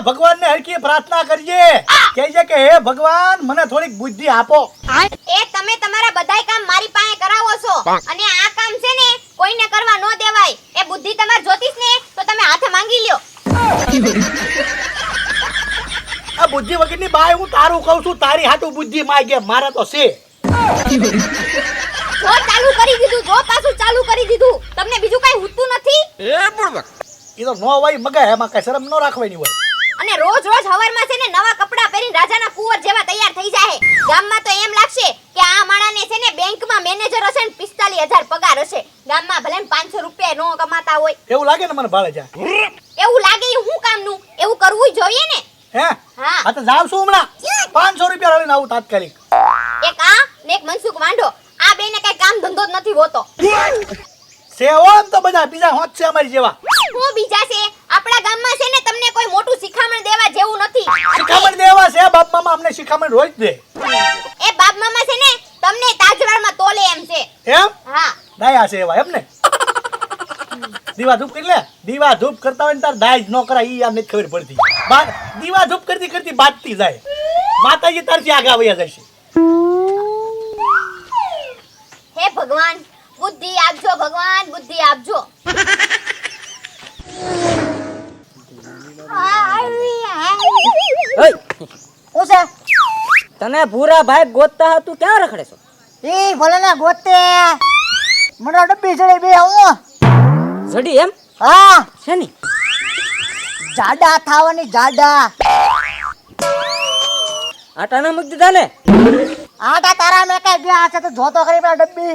ભગવાનને હરકી પ્રાર્થના કરજે કહેજે કે હે ભગવાન મને થોડીક બુદ્ધિ આપો એ તમે તમારા બધાય કામ મારી પાસે કરાવો છો અને આ કામ છે ને કોઈને કરવા ન દેવાય એ બુદ્ધિ તમાર જોતીસ ને તો તમે હાથે માંગી લ્યો આ બુદ્ધિ વગરની બાય હું તારું કહું છું તારી હાટુ બુદ્ધિ માંગે મારા તો છે જો ચાલુ કરી દીધું જો પાછું ચાલુ કરી દીધું તમને બીજું કઈ હુતું નથી એ બળવક ઈ તો નો હોય મગે એમાં કઈ શરમ ન રાખવાની હોય અને રોજ રોજ હવારમાં છે ને નવા કપડા પહેરીને રાજાના કુંવર જેવા તૈયાર થઈ જાય ગામમાં તો એમ લાગશે કે આ માણાને છે ને બેંકમાં મેનેજર હશે ને 45000 પગાર હશે ગામમાં ભલે 500 રૂપિયા નો કમાતા હોય એવું લાગે ને મને ભાળે જા એવું લાગે ઈ હું કામનું એવું કરવું જોઈએ ને હે હા તો જાવ છું હમણાં 500 રૂપિયા લઈને આવું તાત્કાલિક એક આ ને એક મનસુખ વાંઢો આ બેને કઈ કામ ધંધો જ નથી હોતો સેવમ તો બધા બીજા હોત છે અમારી જેવા હું બીજા છે આપણા ગામમાં છે ને તમને કોઈ મોટું શિખામણ દેવા જેવું નથી શિખામણ દેવા છે બાપ મામા અમને શિખામણ રોજ દે એ બાપ મામા છે ને તમને તાજવાળમાં તોલે એમ છે એમ હા દાયા છે એવા એમ ને દીવા ધૂપ કરી લે દીવા ધૂપ કરતા હોય ને તાર દાય જ ન કરાય ઈ આ નથી ખબર પડતી દીવા ધૂપ કરતી કરતી બાજતી જાય માતાજી તારથી આગા વયા જાય છે હે ભગવાન બુદ્ધિ આપજો ભગવાન બુદ્ધિ આપજો ઓસે તને ભૂરા ભાઈ ગોતતા તું ક્યાં રખડે છો એ ભલે ને ગોતે મને ડબ્બી ચડે બે હું જડી એમ હા શેની જાડા થાવાની જાડા આટાના મૂકી દીધા ને આટા તારા મે કઈ ગયા છે તો જોતો કરી પેલા ડબ્બી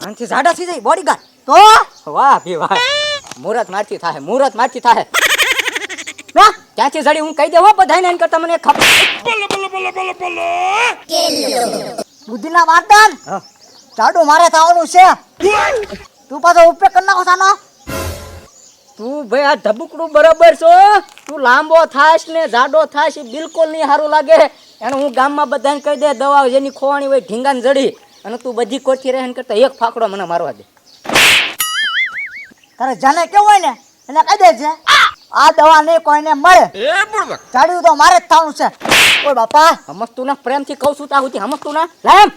આનથી જાડા થઈ જાય બોડીગાર્ડ તો વાહ ભી વાહ મુરત મારતી થાય ના ક્યાંથી જડી હું કહી દેવો બધાને એન કરતા મને ખબર બુદ્ધિના વારદાન હા જાડુ મારે થવાનું છે તું પાછો ઉપયોગ કરી નાખો સાનો તું ભાઈ આ ધબુકડું બરાબર છો તું લાંબો થાશ ને જાડો થાશ ઈ બિલકુલ નહીં સારું લાગે એને હું ગામમાં બધાને કહી દે દવા જેની ખોવાની હોય ઢીંગાને જડી અને તું બધી કોઠી રહે કરતા એક ફાકડો મને મારવા દે તારે જાને કેવું હોય ને એને કહી દે છે આ દવા નહીં કોઈને મળે જાડ્યું તો મારે જ થવાનું છે ઓય બાપા સમજતું ના પ્રેમથી કહું છું તા સુધી સમજતું ના લામ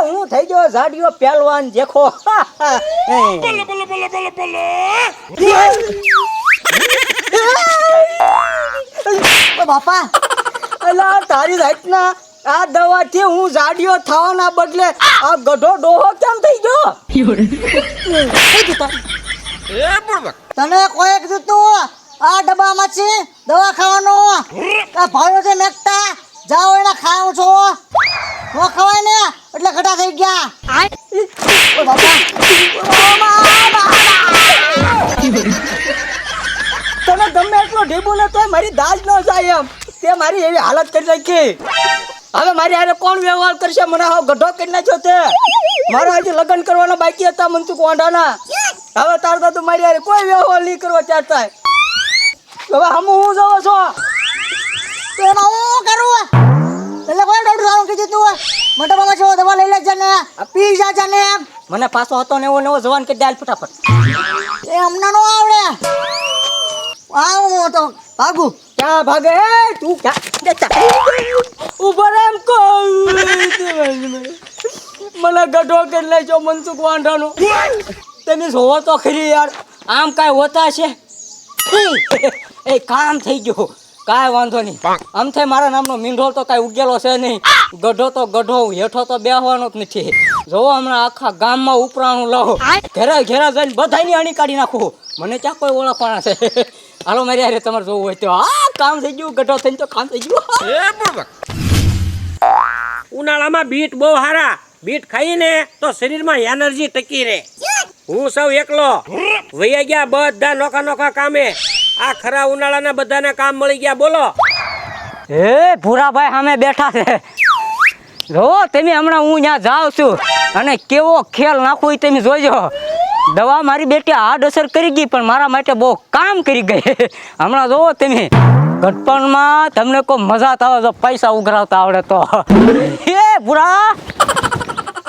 હું થઈ ગયો જાડિયો પહેલવાન જેખો ઓય બાપા અલા તારી જાતના આ દવાથી હું જાડિયો થવાના બદલે આ ગઢો ડોહો કેમ થઈ ગયો તને કોઈ કીધું તું આ ડબ્બામાં છે દવા ખાવાનો આ ભાઈઓ છે મેકતા જાઓ એને ખાવું છો નો ખવાય ને એટલે ઘટા થઈ ગયા ઓય બાપા તને ગમે એટલો ઢીબુ ને તોય મારી દાજ ન જાય એમ તે મારી એવી હાલત કરી નાખી હવે મારી હારે કોણ વ્યવહાર કરશે મને હાવ ગઢો કરી નાખ્યો તે મારા હજી લગ્ન કરવાના બાકી હતા મનસુખ વાંઢાના હવે તાર તો મારી હારે કોઈ વ્યવહાર નહીં કરવા ચાહતા હવે હું જોવો છો તો એમાં હું કરું એટલે કોઈ ડોક્ટર સારું કીધું તું મોટા બાબા છો દવા લઈ લેજે ને પી જાજે ને મને પાછો હતો ને એવો જવાન કે દાલ ફટાફટ એ અમને નો આવડે આવું તો ભાગુ ક્યાં ભાગે તું ક્યાં ઉભો રે એમ કહું મને ગઢો કરી લેજો મનસુખ વાંઢાનો તમે જોવો તો ખરી યાર આમ કાંઈ હોતા છે એ કામ થઈ ગયું કાંઈ વાંધો નહીં આમ થાય મારા નામનો મીંઢોળ તો કાંઈ ઉગેલો છે નહીં ગઢો તો ગઢો હેઠો તો બેહવાનો જ નથી જોવો હમણાં આખા ગામમાં ઉપરાણું લાવો ઘેરા ઘેરા જઈને બધાની અણી કાઢી નાખું મને ક્યાં કોઈ ઓળખવાના છે હાલો મારી હારે તમારે જોવું હોય તો હા કામ થઈ ગયું ગઢો થઈને તો કામ થઈ ગયું ઉનાળામાં બીટ બહુ સારા બીટ ખાઈને તો શરીરમાં એનર્જી ટકી રહે હું સૌ એકલો વૈયા ગયા બધા નોખા નોખા કામે આ ખરા ઉનાળાના બધાને કામ મળી ગયા બોલો હે ભૂરાભાઈ સામે બેઠા છે જો તમે હમણાં હું ત્યાં જાઉં છું અને કેવો ખેલ નાખું તમે જોજો દવા મારી બેટી આડ અસર કરી ગઈ પણ મારા માટે બહુ કામ કરી ગઈ હમણાં જોવો તમે ગટપણમાં તમને કોઈ મજા આવે જો પૈસા ઉઘરાવતા આવડે તો એ ભૂરા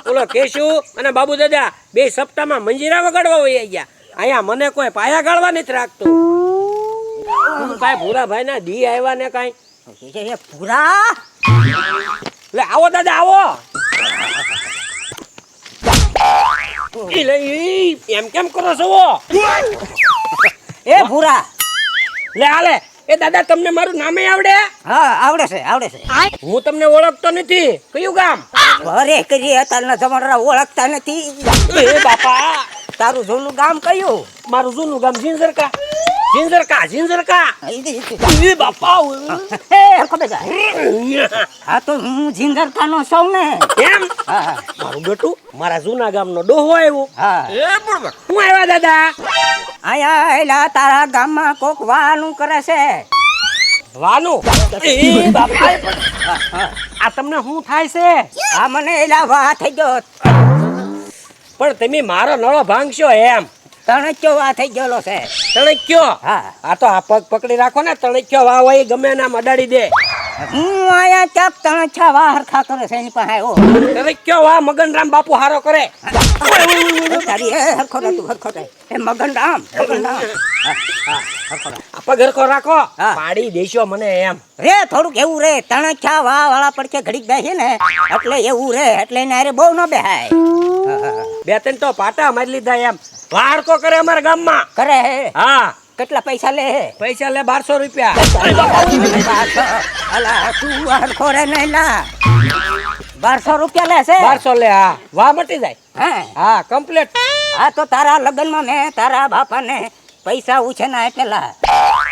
ઓલો કેશુ અને બાબુ દાદા બે સપ્તાહમાં મંજીરા વગાડવા વહી ગયા. અહીંયા મને કોઈ પાયા ગાળવા નથી રાખતો. હું કાંઈ ભૂરા ભાઈ ના દી આવ્યા ને કાંઈ. ભૂરા લે આવો દાદા આવો. ઈ લે ઈ એમ કેમ કરો છો? એ ભૂરા લે હાલે એ દાદા તમને મારું નામે આવડે? હા આવડે છે હું તમને ઓળખતો નથી. કયું ગામ? અરે કરી અત્યારના જમાના ઓળખતા નથી. એ બાપા તારું જૂનું ગામ કયું? મારું જૂનું ગામ ઝીંઝરકા. ઝીંઝરકા. એ બાપા હે ખબર છે. હા તો હું ઝીંઝરકાનો છું ને. એમ હા મારું બેટું મારા જૂના ગામનો ડોહો આવ્યો. હા હું આવ્યા દાદા? અહીંયા એલા તારા ગામમાં કોક વાનું કરે છે. વાનું? એ બાપા આ તમને શું થાય છે? આ મને એલા વાહ થઈ ગયો. પણ તમે મારો નળો ભાંગશો એમ. તણચ્યો વાહ થઈ ગયેલો છે. તણક્યો? હા આ તો આ પગ પકડી રાખો ને તણક્યો વાવ હોય ગમે નામ અડાડી દે. હું આયા ચાપ તણચ્યા વાહ હરખા કરે છે એની પાસે આવ્યો. તણક્યો વાહ મગનરામ બાપુ હારો કરે. તારી એ હરખો રે તું હરખો રે. એ મગનરામ. આ પગ હરખો રાખો. હા. પાડી દેશો મને એમ. રે થોડુંક એવું રે તણચ્યા વાહ વાળા પડકે ઘડીક બેસી ને એટલે એવું રે એટલે એને અરે બહુ ન બેહાય. બે ત્રણ તો પાટા મારી લીધા એમ. વાળકો કરે અમારા ગામમાં. કરે હે હા કેટલા પૈસા લે હે? પૈસા લે 1200 રૂપિયા. અલા તું હરખો રે નહીં લા 1200 રૂપિયા લે છે. 1200 લે. હા વાહ મટી જાય. હે હા કમ્પ્લીટ. આ તો તારા લગ્નમાં મેં તારા બાપાને પૈસા ઉછેના એટલા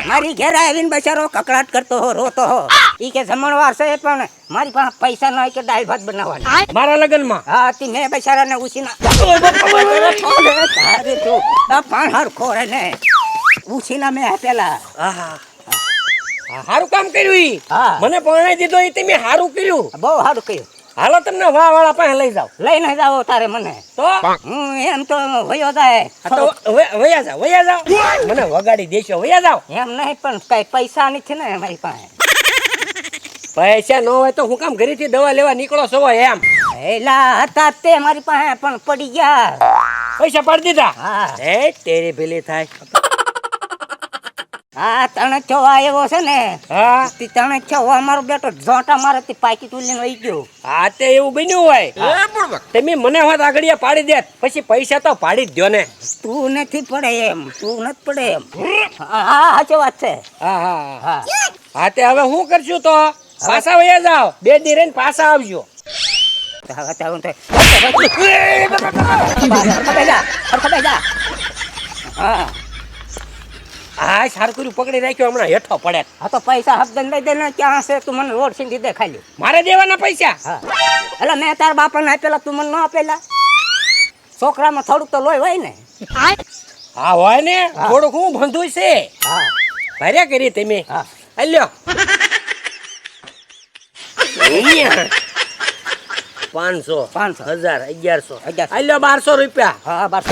મારી ઘેર આવીને બચારો કકડાટ કરતો હો રોતો હો. ઈ કે જમણવાર છે પણ મારી પાસે પૈસા ન હોય કે દાળ ભાત બનાવવાના. મારા લગ્નમાં હા તી મેં બચારાને ઉછીના તારે તું આ પાણ હરખો રે ને ઉછીના મેં આપેલા. સારું કામ કર્યું ઈ. હા. મને પરણાઈ દીધો ઈ તમે સારું કર્યું. બહુ સારું કર્યું. હાલો તમને વાહ વાળા પાસે લઈ જાવ. લઈને જાઓ તારે મને. તો હું એમ તો વયો જાય. આ તો વયા જાવ. મને વગાડી દેશો. વયા જાવ. એમ નહીં પણ કઈ પૈસા નથી ને મારી પાસે. પૈસા ન હોય તો હું કામ ઘરેથી દવા લેવા નીકળો છો એમ? એલા હતા તે મારી પાસે પણ પડી ગયા. પૈસા પાડી દીધા? હા એ તેરી ભેલી થાય. આ તણચ્યો આવ્યો છે ને હા તી તણચ્યો અમારો બેટો ઝોટા મારે તી પાકી તુલીને વહી ગયો. હા તે એવું બન્યું હોય. તમે મને હોત આગળિયા પાડી દેત પછી પૈસા તો પાડી જ દો ને. તું નથી પડે એમ તું નથી પડે એમ. હા સાચી વાત છે. હા હા હા હા તે હવે શું કરશું તો? પાછા વયા જાવ. 2 દી રહીને પાછા આવજો. હવે તો હું તો હા હા સારું કર્યું પકડી રાખ્યો. હમણાં હેઠો પડે. હા તો પૈસા હબદન લઈ દે ને ક્યાં છે તું મને રોડ સીધી દે ખાલી. મારે દેવાના પૈસા? હા એટલે મેં તારા બાપાને આપેલા તું મને ન આપેલા. છોકરામાં થોડુંક તો લોહી હોય ને. હા હોય ને થોડુંક હું બંધું છે. હા ભાર્યા કરી તમે. હા અલ્યો 500 1000 1100 અલ્યો 1200 રૂપિયા. હા બસ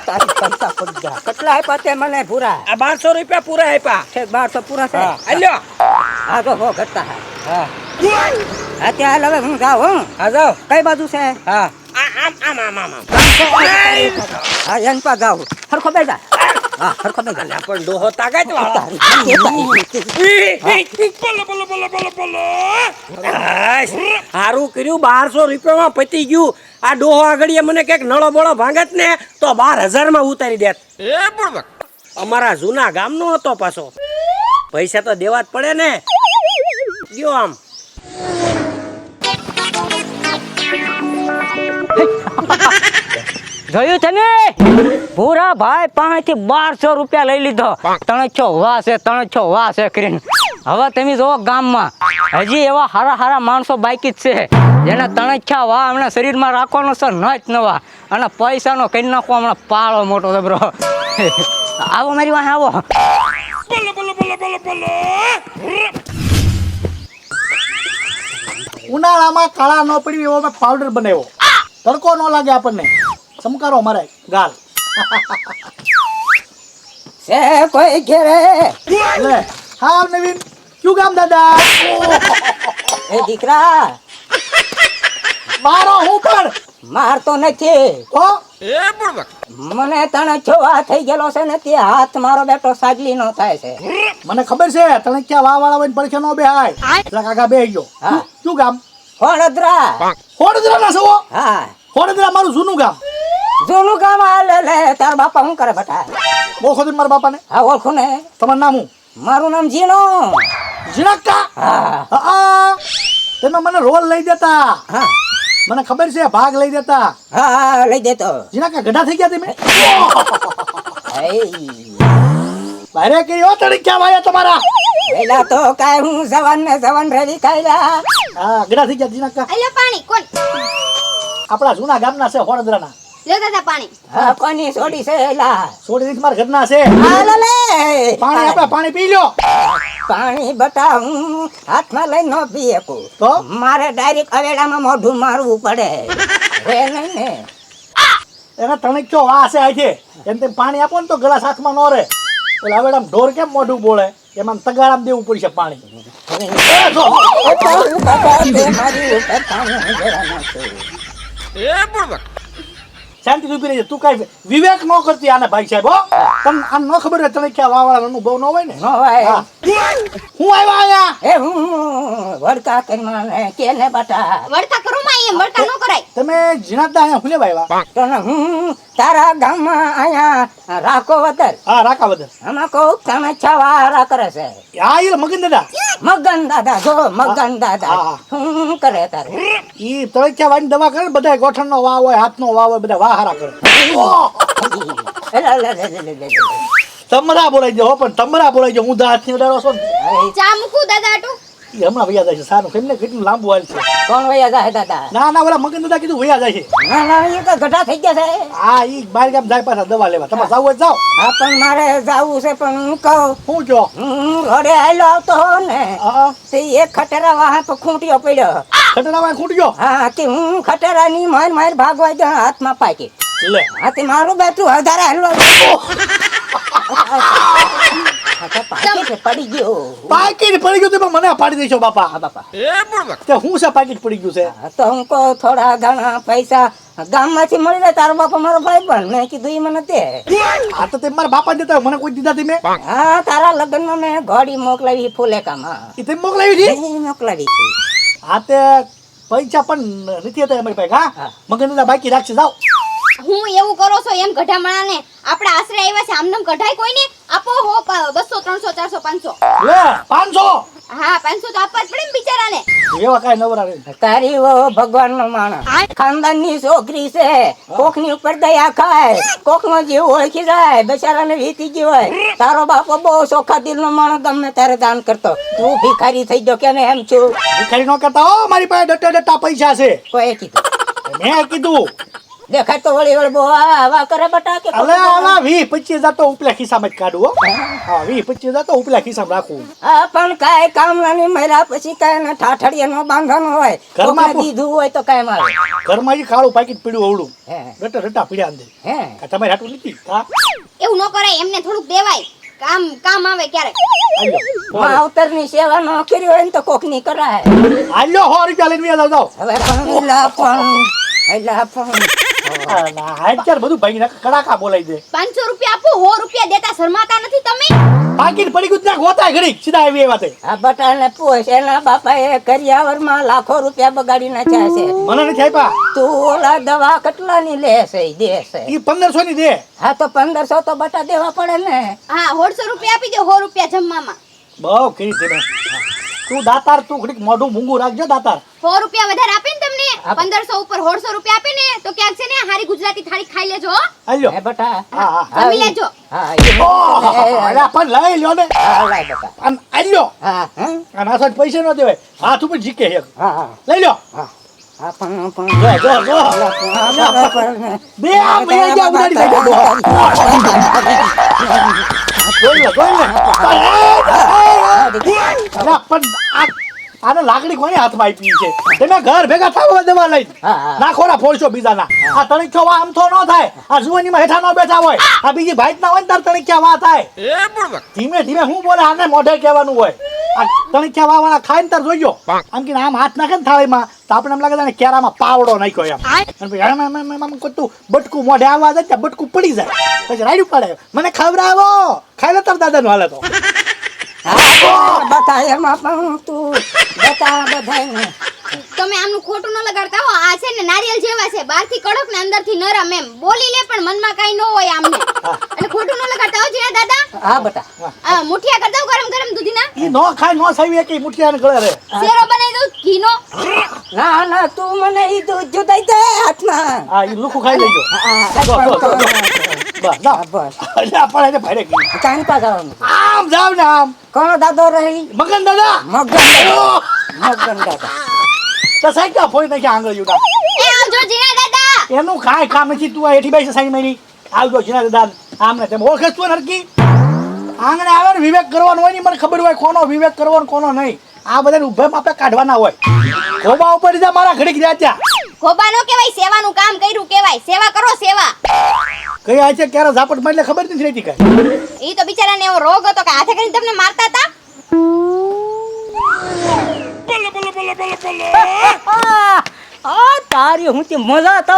તારી પૈસા પડી ગયા. કેટલા આપ્યા તે મને પૂરા? આ 1200 રૂપિયા પૂરા આપ્યા. ઠેક 1200 પૂરા છે. હા અલ્યો. હા તો હો ઘટતા હા હા ત્યાં હવે હું જાઉં હું. હા જાઓ. કઈ બાજુ છે? હા આમ હા એન પા જાઉં. હરખો બેજા. હા હરખો બેજા. અલ્યા પણ ડોહો તાકાત વાળો. સારું કર્યું 1200 રૂપિયામાં પતી ગયું. આ ડોહો આગળ મને કઈક નળો બોળો ભાંગત ને તો 12000 માં ઉતારી દેત. અમારા જૂના ગામનો હતો પાછો. પૈસા તો દેવા જ પડે ને. ગયો આમ. જોયું છે ને પૂરા ભાઈ પાસેથી 1200 રૂપિયા લઈ લીધો. તણછો વાહ છે કરીને. હવે તમે જોવો ગામમાં હજી એવા હારા માણસો બાકી જ છે જેને તણછા વાહ હમણાં શરીરમાં રાખવાનો છે ન જ નવા અને પૈસાનો કરી નાખવો હમણાં પાળો મોટો છે બ્રો. આવો મારી વાહ આવો. ઉનાળામાં કાળા ન પડી એવો મેં પાવડર બનાવ્યો. તડકો ન લાગે આપણને. ચમકારો મારે ગાલ. છે કોઈ ઘેરે લે હા નવીન ક્યું ગામ દાદા એ દીકરા મારો હું પણ મારતો નથી તો મને તને જોવા થઈ ગયેલો છે ને તે હાથ મારો બેટો સાજલી નો થાય છે મને ખબર છે તને ક્યાં વાહ વાળા હોય પડખે નો બેહાય પેલા કાકા બેહી ગયો હા. ક્યું ગામ વડોદરા હોડદરા ના છો હા હોડદરા મારું જૂનું ગામ જૂનું ગામ આ લે લે તાર બાપા શું કરે બેટા ઓળખો તમે મારા બાપાને હા ઓળખું ને તમારું નામ હું મારું નામ જીનો જીણક્કા હા હા તમે મને રોલ લઈ દેતા હા મને ખબર છે ભાગ લઈ દેતા હા લઈ દેતો જીણક્કા ગઢા થઈ ગયા તમે બારે કે ઓ તડક્યા વાયા તમારા પેલા તો કાય હું જવાન ને જવાન રેડી કાયલા હા ગઢા થઈ ગયા જીણક્કા આલ્યો પાણી કોણ આપણા જૂના ગામના છે હોડદરાના લ્યો દાદા પાણી હા કોની છોડી છે એલા છોડી દીધી મારા ઘરના છે હાલો લે પાણી આપે પાણી પી લ્યો પાણી બટા હું હાથમાં લઈને ન પી શકું તો મારે ડાયરેક્ટ અવેડામાં મોઢું મારવું પડે રે નહીં ને એને તણક્યો વાહ છે આ છે એમ તેમ પાણી આપો ને તો ગ્લાસ હાથમાં ન રહે એટલે હવે આમ ઢોર કેમ મોઢું બોલે એમાં તગારામ દેવું પડશે પાણી એ જો. એ તો હું બાબા તે મારી ઉપર પાણી જરા નાખું. શાંતિ ઉભી રહી તું કઈ વિવેક ન કરતી આને ભાઈ સાહેબ હો તમને આમ ન ખબર હોય તને ક્યાં વાવાળા અનુભવ ન હોય ને નો ભાઈ હા. હું આવ્યા અહીંયા એ હું વડકા કરી મને કે ને બટા વળતા કરો માં એમ વળતા ન કરાય તમે જીણાતા અહીંયા હું લેવા આવ્યા તો ને હું તારા ગામમાં અહીંયા રાખો વતર હા રાકા બધા આમાં કહું તમે છવારા કરે છે હા એ મગન દાદા મગન દાદા જો મગન દાદા હા. શું કરે તારે ઈ તળક્યા વાળી દવા કરે ને બધા ગોઠણનો વાવ હોય હાથનો વાવ હોય બધા વાહ હારા કરે એલા, એલા, એલા, એલા, એલા. તમરા બોલાઈ દો પણ તમરા બોલાઈ દો હું દા હાથની ઉડાડો છો ને ચા મૂકું દાદા આટું ઈ હમણાં વયા જાય છે સારું કેમને કેટલું લાંબુ હાલ છે કોણ વયા જાય દાદા ના ના ઓલા મગન દાદા કીધું વયા જાય છે ના ના એ તો ગઢા થઈ ગયા છે હા ઈ બાર ગામ જાય પાછા દવા લેવા તમારે જાવ હોય તો જાઓ હા પણ મારે જાવું છે પણ હું કહું હું જો હું ઘરે આવેલો આવતો હો ને હા તે એક ખટેરા વાહ તો ખૂંટ્યો પડ્યો ખટડામાં ખૂટ ગયો હા તે હું ખટેરાની માર માર ભાગવા ગયો હાથમાં પાકી લે હા તે મારું બેઠું હજારે હલવા પાકીટ પડી ગયો પાકીટ પડી ગયું તો પણ મને પાડી દેશો બાપા હા બાપા તે હું છે પાકીટ પડી ગયું છે હા, તો હું કહું થોડા ઘણા પૈસા ગામમાંથી મળી રહે તારો બાપા મારો ભાઈ પણ મેં કીધું ઈ મને દે આ તો તે મારા બાપા દેતા હોય, મને કોઈ દીધા તમે હા તારા લગ્નમાં મેં ઘોડી મોકલાવી ફૂલેકામાં ઈ તમે મોકલાવી છે એ મોકલાવી હતી હા તે પૈસા પણ નથી હતા અમારી પાસે હા હા. મગન દાદા બાકી રાખશે જાઓ હું એવું કરો છો એમ ગઢામણાને આપણે આશરે આવ્યા છે આમનામ કઢાય કોઈને આપો હો 200 300 400 500 લે 500 હા 500 તો આપવા જ પડે ને બિચારાને એવા કાંઈ નવરા રહે તારી વો ભગવાન નો માણસ ખાનદાનની છોકરી છે કોકની ઉપર દયા ખાય કોકનો જીવ ઓળખી જાય બેચારાને વીતી ગયો હોય તારો બાપો બહુ ચોખ્ખા દિલનો માણસ ગમે ત્યારે દાન કરતો તું ભિખારી થઈ ગયો કે ને એમ છું ભિખારી ન કરતા હો મારી પાસે ડટ્ટા ડટ્ટા પૈસા છે કોઈ કીધું મેં કીધું દેખાય તો વળી વળી બહુ આવા કરે બટા કે અલે અલા 20-25 તો ઉપલા ખિસ્સામાં જ કાઢું હો હા 20-25 તો ઉપલા ખિસ્સામાં રાખું આ પણ કાંઈ કામ નાની મર્યા પછી કાંઈ ને ઠાઠડીએ નો બાંધવાનો હોય ઘરમાં કોકને દીધું હોય તો કાંઈ મારે ઘરમાં જે કાળું પાકીટ પીડ્યું અવળું હે ડટ્ટા ડટ્ટા પીડ્યા અંદર હે આ તમારે હાટું નથી હા એવું ન કરાય એમને થોડુંક દેવાય કામ આવે ક્યારેક માવતરની સેવા ન કરી હોય ને તો કોકની કરાય આલ્યો 100 રૂપિયા લઈને વ્યા જાઓ હવે પણ હાઈચાર બધું ભાઈ નાખે કડાકા બોલાઈ દે 500 રૂપિયા આપો 100 રૂપિયા દેતા શરમાતા નથી તમે પાકીટ પડી ગયું ત્યાં ગોતા ઘડી સીધા આવી એવા તે આ બટાને પૂછ એના બાપાએ કરિયાવરમાં લાખો રૂપિયા બગાડી નાખ્યા છે મને નથી આપ્યા તું ઓલા દવા કેટલાની લે છે ઈ દે છે ઈ 1500 ની દે હા તો 1500 તો બટા દેવા પડે ને હા 150 રૂપિયા આપી દો 100 રૂપિયા જમવામાં બહુ કરી તમે તું દાતાર તું ઘડીક મોઢું મૂંગું રાખજો દાતાર 100 રૂપિયા વધારે આપે ને તમને 1500 ઉપર 150 રૂપિયા આપે ને તો ક્યાંક છે ને હારી ગુજરાતી થાળી ખાઈ લેજો હો. આલ્યો હે બટા હા હા જમી લેજો હા અરે પણ લઈ લ્યો ને લાય બટા આમ આલ્યો હા હા અને આ સાથ પૈસા ન દેવાય હાથ ઉપર જીકે એક હા લઈ લ્યો હા પણ બે આ મૈયા જા ઉડાડી દે ગોલ લે અરે પણ આ આને લાકડી કોની હાથમાં આપી છે તમે ઘર ભેગા થાવ દવા લઈને નાખો ના ફોડશો બીજાના આ તણિખ્યો વા આમ તો ન થાય આ જુવાનીમાં હેઠા ન બેઠા હોય આ બીજી ભાઈટ ના હોય ને તાર તણિખ્યા વા થાય ધીમે ધીમે હું બોલે આને મોઢે કહેવાનું હોય આ તણિખ્યા વા વાળા ખાઈ ને તાર જોઈજો આમ કે આમ હાથ નાખે ને થાળીમાં તો આપણે એમ લાગે જાણે કેરામાં પાવડો નાખ્યો એમ અને પછી આમ કરતું બટકું મોઢે આવવા જાય ત્યાં બટકું પડી જાય પછી રાડ્યું પડે મને ખવડાવો ખાઈ લે તાર દાદાનું હાલે તો બતા એમાં પણ તું બતા બધાને તમે આમનું ખોટું ન લગાડતા હો આ છે ને નારિયેલ જેવા છે બહારથી કડક ને અંદરથી નરમ એમ બોલી લે પણ મનમાં કાઈ ન હોય આમને એટલે ખોટું ન લગાડતા હો જીના દાદા હા બતા આ મુઠિયા કરી દઉં ગરમ ગરમ દૂધીના ઈ નો ખાય નો સાવી કે મુઠિયાને ગળે રે શેરો બનાવી દઉં ઘીનો ના ના તું મને ઈ દૂધ જુદાઈ દે હાથમાં આ ઈ લુખું ખાઈ લેજો બસ ના બસ અલ્યા પણ એને ભાડે ગઈ ચાંદ પા જવાનું આમ જાવ ને આમ કોનો દાદો રહી મગન દાદા મગન દાદા તો સાઈ ક્યાં ફોઈ નાખ્યા આંગળીયું ના એ આવજો જીના દાદા એનું ખાય કામ નથી તું આ એઠી બાઈ સાઈ મહિની આવજો જીના દાદા આમને તેમ ઓળખે તું નરકી આંગણે આવે ને વિવેક કરવાનો હોય ને મને ખબર હોય કોનો વિવેક કરવાનો કોનો નહીં આ બધાને ઉભે માપે કાઢવાના હોય ખોબા ઉપર જા મારા ઘડીક રહ્યા ત્યાં ખોબા નો કહેવાય સેવાનું કામ કર્યું કહેવાય સેવા કરો સેવા કઈ આ છે ક્યારે ઝાપટ માં એટલે ખબર નથી રહેતી કઈ ઈ તો બિચારાને એવો રોગ હતો કે હાથે કરીને તમને મારતા હતા આ તારી હું તે મજા તો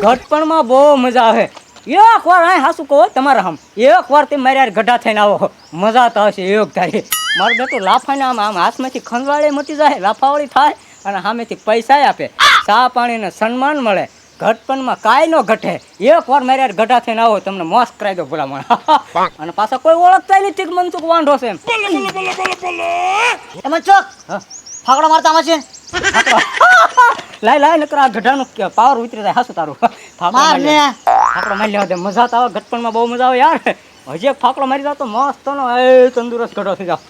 ઘટપણમાં બહુ મજા આવે એક વાર અહીં હાસુ કહો તમારા હમ એક વાર તે મારે યાર ગઢા થઈને આવો મજા તો આવશે એક તારી મારો બેટો લાફાને આમ આમ હાથમાંથી ખંજવાળે મટી જાય લાફાવાળી થાય અને સામેથી પૈસા આપે ચા પાણીને સન્માન મળે ઘટપણમાં કાંઈ ન ઘટે એક વાર મારે યાર ગઢા થઈને આવો તમને મોસ કરાવી દો ભલામણ અને પાછા કોઈ ઓળખતા નથી કે મનસુખ વાંઢો છે એમ એમાં ચોક ફાકડો મારતા આમાં છે લાય લાય નકર આ ગઢાનું પાવર ઉતરી જાય હાસુ તારું માર ને ફાકડો મારી લેવા દે મજા તો આવે ઘટપણમાં બહુ મજા આવે યાર હજી એક ફાકડો મારી જાવ તો મસ્ત નો એ તંદુરસ્ત ગઢો થઈ જાવ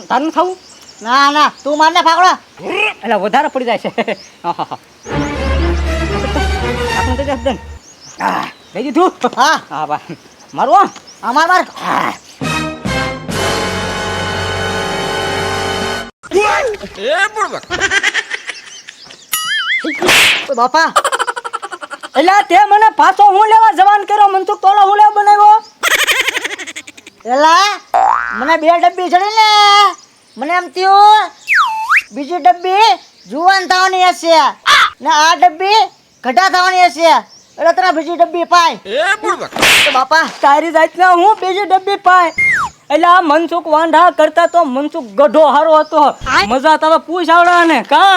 તારું થવું ના ના તું માર ને ફાકડો એટલે વધારે પડી જાય છે આપણું તો જસ દે લઈ દીધું હા હા બા મારું અમાર માર બાપા એટલે તે મને પાછો હું લેવા જવાન કર્યો મનસુખ તોલો હું લેવા બનાવ્યો એલા મને 2 ડબ્બી ચડી ને મને એમ થયું બીજી ડબ્બી જુવાન થવાની હશે ને આ ડબ્બી ઘટા થવાની હશે એટલે તને બીજી ડબ્બી પાય તો બાપા તારી જાતના હું બીજી ડબ્બી પાય એટલે આ મનસુખ વાંઢા કરતા તો મનસુખ ગઢો હારો હતો મજા તમે પૂછ આવડા ને કા